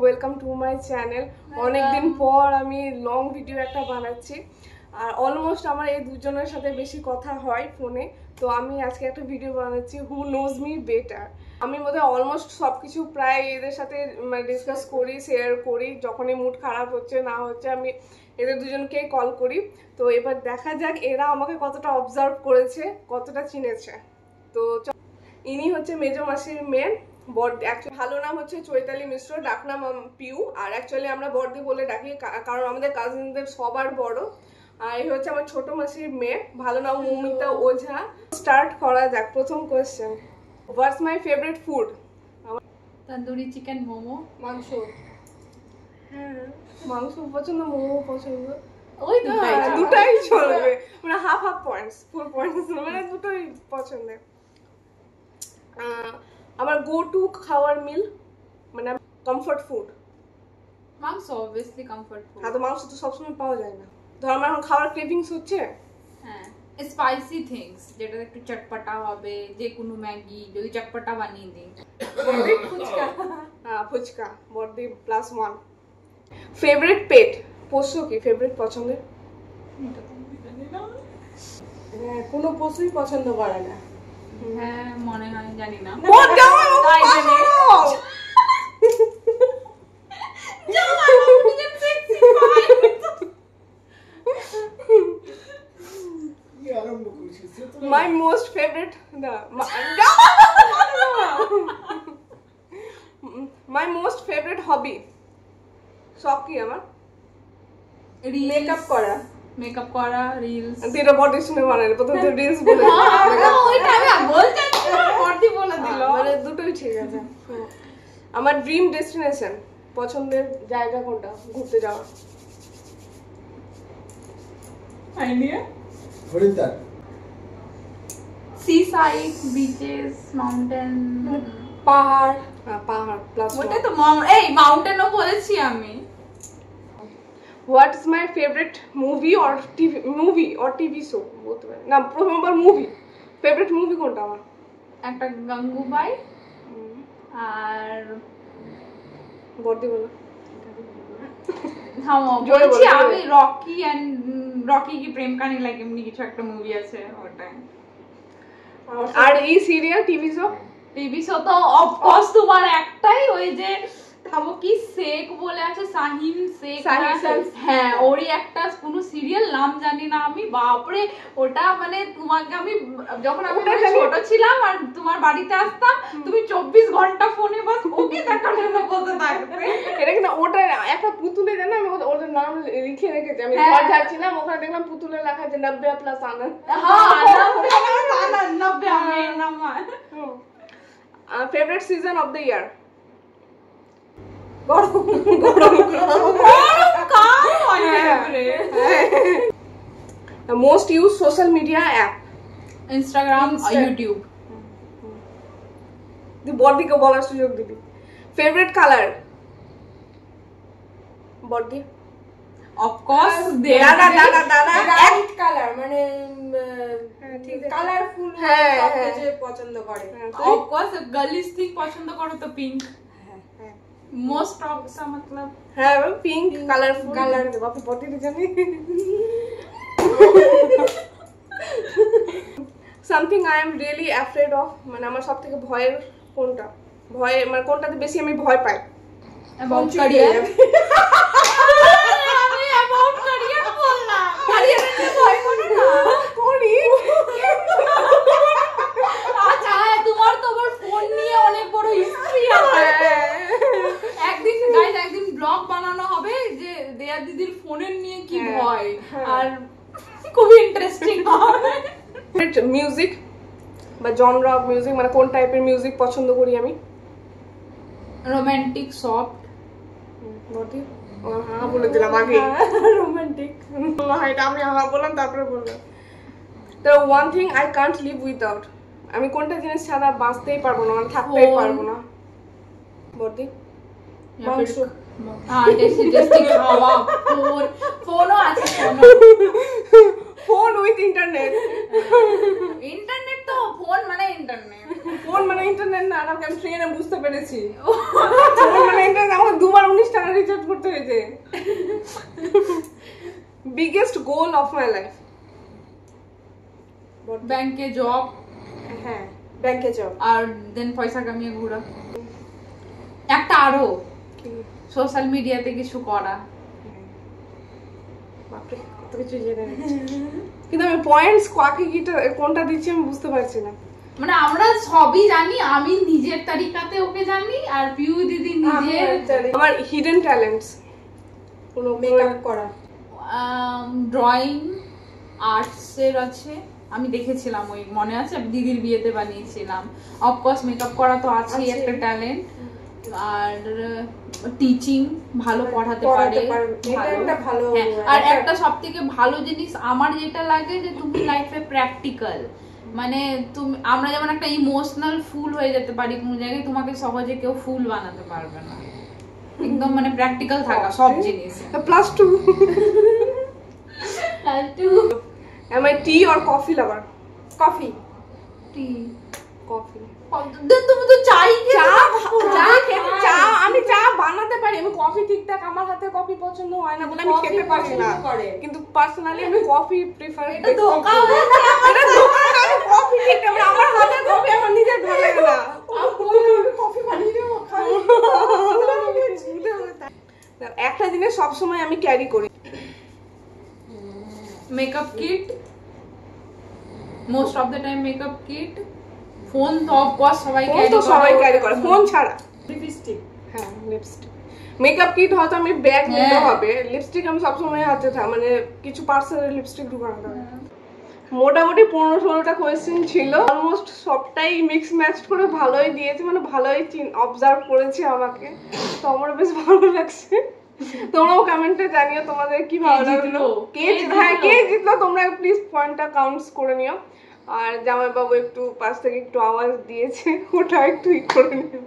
Welcome to my channel. অনেকদিন পর আমি লং ভিডিও একটা বানাচ্ছি, আর অলমোস্ট আমার এই দুজনের সাথে বেশি কথা হয় ফোনে, তো আমি আজকে একটা ভিডিও বানাচ্ছি হু নোজ মি বেটার। আমি বোধহয় অলমোস্ট সব কিছু প্রায় এদের সাথে ডিসকাস করি, শেয়ার করি। যখনই মুড খারাপ হচ্ছে না হচ্ছে আমি এদের দুজনকে কল করি। তো এবার দেখা যাক এরা আমাকে কতটা অবজার্ভ করেছে, কতটা চিনেছে। তো ইনি হচ্ছে মেজো মাসির মেয়ে বড়দি। অ্যাকচুয়ালি ভালো নাম হচ্ছে চৈতালি মিশ্র, ডাকনাম পিউ, আর অ্যাকচুয়ালি আমরা বড়দি বলে ডাকি কারণ আমাদের কাজিনদের সবার বড়। আর এই হচ্ছে আমার ছোট মাসির মেয়ে, ভালো নাম মৌমিতা ওঝা। স্টার্ট করা যাক। প্রথম question, what's my favourite food? Tandoori chicken, momo, মাংস। হ্যাঁ, মাংস পছন্দ, মোমো পছন্দ, ওই দুটাই চলবে, মানে হাফ হাফ পয়েন্টস, ফুল পয়েন্টস, মানে দুটোই পছন্দের। আমার গো টু খাওয়ার মিল মানে কমফর্ট ফুড মাংস, অবভিয়াসলি কমফর্ট ফুড। হ্যাঁ, তো মাংস তো সবসময় পাওয়া যায় না। ধর আমার এখন খাওয়ার ক্রেভিংস হচ্ছে, হ্যাঁ স্পাইসি থিংস, যেটা একটু চটপটা হবে, যে কোনো ম্যাগি যদি চটপটা বানিয়ে দিই। ফুচকা, হ্যাঁ ফুচকা বড়দি +1। ফেভারিট পেট, পশু কি ফেভারিট পছন্দের? হ্যাঁ, কোনো পশুই পছন্দ করে না। হ্যাঁ মনে হয়, জানি না। My most favorite my most favorite hobby, শখ কি আমার? মেকআপ করা। মেকআপ করা, রিলস। দিরা বডি শুনে বানালে প্রথম তো রিলস বলে ওইটা আমি বলতে বডি বলে দিল, মানে দুটোই ঠিক আছে। আমার ড্রিম ডেস্টিনেশন, পছন্দের জায়গা কোনটা ঘুরতে যাওয়ার? Idea Haridwar. Sea side, beaches, mountain, পাহাড়। পাহাড় প্লাস ওটা তো এই মাউন্টেনও বলেছি আমি। What is my favorite movie or TV show? বলতে পারি না, প্রথমবার মুভি। ফেভারিট মুভি কোনটা আমার? একটা গঙ্গুবাই আর বড়দি বলো। থামো বলছি আমি, রকি কি প্রেম কাহিনী লাগে এমনি কিছু একটা মুভি আছে ওটাই। আর এই সিরিয়াল টিভি শো তো অফকোর্স তোমার একটাই, ওই যে থামো কি শেখ বলে আছে, শাহিন শেখ। হ্যাঁ ওরই একটা কোনো সিরিয়াল, নাম জানি না আমি। বাপরে ওটা মানে তোমাকে আমি যখন আমি ছোট ছিলাম আর তোমার বাড়িতে আসতাম, তুমি 24 ঘন্টা ফোনে বাস ওকে দেখানোর জন্য বসে থাকতে। এটা কিন্তু ওটা একটা পুতুলে জানো, আমি ওদের নাম লিখে রেখেছি। আমি ঘর যাচ্ছিলাম, ওখানে দেখলাম পুতুলে লেখা আছে 90+ আনন্দ। হ্যাঁ 90 আমি নাম। Favourite season of the year? Most use social media app? Instagram, YouTube. বড়দিকে বলার সুযোগ দিবি। Favourite colour? বড়দি অফকোর্স দাদা লাইট কালার, মানে কালারফুল সবকিছু পছন্দ করে। অফকোর্স গার্লিশ থিং পছন্দ করো তো পিঙ্ক। मोस्ट ऑफ सा मतलब है पिंक कलरफुल कलर बाप बॉडी জানি something I am really afraid of, মানে আমার সবথেকে ভয়ের কোনটা? ভয় মানে কোনটাতে বেশি আমি ভয় পাই? About career. আমি অ্যাবাউট ক্যারিয়ার বললাম, ক্যারিয়ারের নিয়ে ভয় করো না করি। আচ্ছা তোমার তো আবার ফোন নিয়ে অনেক বড় হিস্ট্রি আছে। একদিন ব্লগ বানানো হবে যে দেয়া দিদির ফোনের নিয়ে কি ভয়, আর খুবই ইন্টারেস্টিং হবে। মিউজিক বা জনরা অফ মিউজিক, মানে কোন টাইপের মিউজিক পছন্দ করি আমি? Romantic, soft. বডি হ্যাঁ বলে দিলাম আগে, রোমান্টিক। এটা আমি হ্যাঁ বললাম, তারপরে বললাম। তো one thing I can't live without, আমি কোনটা জিনিস ছাড়া বাঁচতেই পারবো না, মানে থাকতেই পারবো না? বডি মাংস। হ্যাঁ টেস্টি খাওয়া, ফোনও আছে। কালকে আমি ট্রেনে বুঝতে পেরেছি। মানে এটা আমার 2 বার 19 টাকা রিচার্জ করতে হয়েছে। Biggest goal of my life ব্যাংকে জব, হ্যাঁ ব্যাংকে জব। আর দেন পয়সা কামিয়ে ঘোরা। একটা আরো সোশ্যাল মিডিয়াতে কিছু করা। বাপরে কত কিছু জেনে নিচ্ছি। কিন্তু আমি পয়েন্টস কাকে কোনটা দিচ্ছি আমি বুঝতে পারছি না। মানে আমরা সবই জানি, আমি নিজের তারিকাতে ওকে জানি, আর পিউ দিদি নিজের আমার হিডেন ট্যালেন্টস কোনো মেকআপ করা, ড্রয়িং, আর্টসের আছে। আমি দেখেছিলাম, ওই মনে আছে দিদির বিয়েতে বানিয়েছিলাম। অফকোর্স মেকআপ করা তো আছেই একটা ট্যালেন্ট। আর টিচিং, ভালো পড়াতে পারে। এটা একটা ভালো। আর একটা সবথেকে ভালো জিনিস আমার যেটা লাগে যে তুমি লাইফে প্র্যাকটিক্যাল। মানে তুমি, আমরা যেমন একটা ইমোশনাল ফুল হয়ে যেতে পারি কোনো জায়গায়, তোমাকে সহজে কেউ ফুল বানাতে পারবে না। একদম মানে প্র্যাকটিক্যাল থাকা সব জিনিস। +2 Am I tea or coffee lover? Coffee. Coffee. তুমি তো চাই চা আমি চা বানাতে পারি, আমি কফি ঠিকঠাক আমার হাতে কফি পছন্দ হয় না বলে আমি খেতে পারি না। কিন্তু পার্সোনালি আমি কফি প্রিফার করি। এটা ধোঁকা হচ্ছে, এটা ধোঁকা না, আমি কফি ঠিকঠাক আমার হাতে কফি আমার নিজের ভালো লাগে না। আমি কফি বানিয়ে দেবো খাই। একটা জিনিস সব সময় আমি ক্যারি করি, makeup kit. Most of the time makeup kit. Phone তো অফকোর্স সবাই ক্যারি করে, ফোন ছাড়া। লিপস্টিক। হ্যাঁ লিপস্টিক। মেকআপ কিট হয়তো আমি ব্যাগ নিতে হবে, লিপস্টিক আমি সবসময় হাতে মানে কিছু পার্সেলের লিপস্টিক ঢুকানো হবে। মোটামুটি 15-16টা কোয়েশ্চেন ছিল, অলমোস্ট সবটাই মিক্স ম্যাচ করে ভালোই দিয়েছে, মানে ভালোই অবজার্ভ করেছে আমাকে, তো আমার বেশ ভালো লাগছে। তোমরাও কমেন্টে জানিও তোমাদের কি ভালো লাগলো, কে জিতলো, তোমরা প্লিজ পয়েন্টটা কাউন্টস করে নিও। আর জামাইবাবু একটু পাশ থেকে একটু আওয়াজ দিয়েছে, ওটা একটু করে নিও।